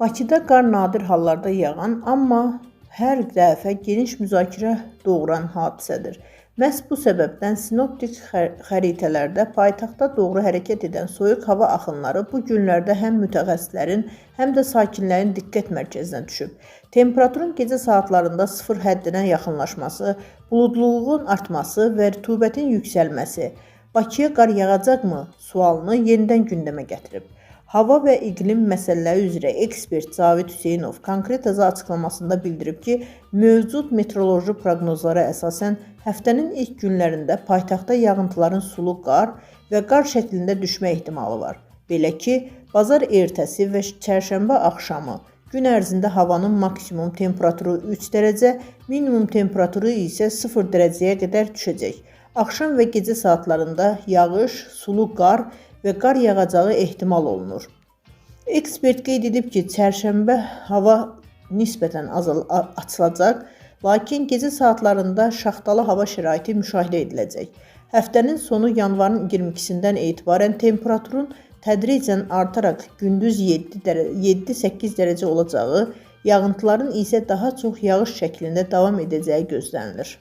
Bakıda qar nadir hallarda yağan, amma hər dəfə geniş müzakirə doğuran hadisədir. Məhz bu səbəbdən sinoptik xəritələrdə paytaxta doğru hərəkət edən soyuq hava axınları bu günlərdə həm mütəxəssislərin, həm də sakinlərin diqqət mərkəzinə düşüb. Temperaturun gecə saatlarında 0 həddinə yaxınlaşması, buludluluğun artması və rütubətin yüksəlməsi Bakıya qar yağacaqmı sualını yenidən gündəmə gətirib. Hava və iqlim məsələləri üzrə ekspert Cavid Hüseynov konkret açıqlamasında bildirib ki, mövcud meteoroloji proqnozlara əsasən həftənin ilk günlərində paytaxtda yağıntıların sulu qar və qar şəklində düşmə ehtimalı var. Belə ki, bazar ertəsi və çərşənbə axşamı gün ərzində havanın maksimum temperaturu 3 dərəcə, minimum temperaturu isə 0 dərəcəyə qədər düşəcək. Axşam və gecə saatlarında yağış, sulu qar və qar yağacağı ehtimal olunur. Ekspert qeyd edib ki, çərşənbə hava nisbətən açılacaq, lakin gecə saatlarında şaxtalı hava şəraiti müşahidə ediləcək. Həftənin sonu yanvarın 22-dən etibarən temperaturun tədricən artaraq gündüz 7-8 dərəcə olacağı, yağıntıların isə daha çox yağış şəklində davam edəcəyi gözlənilir.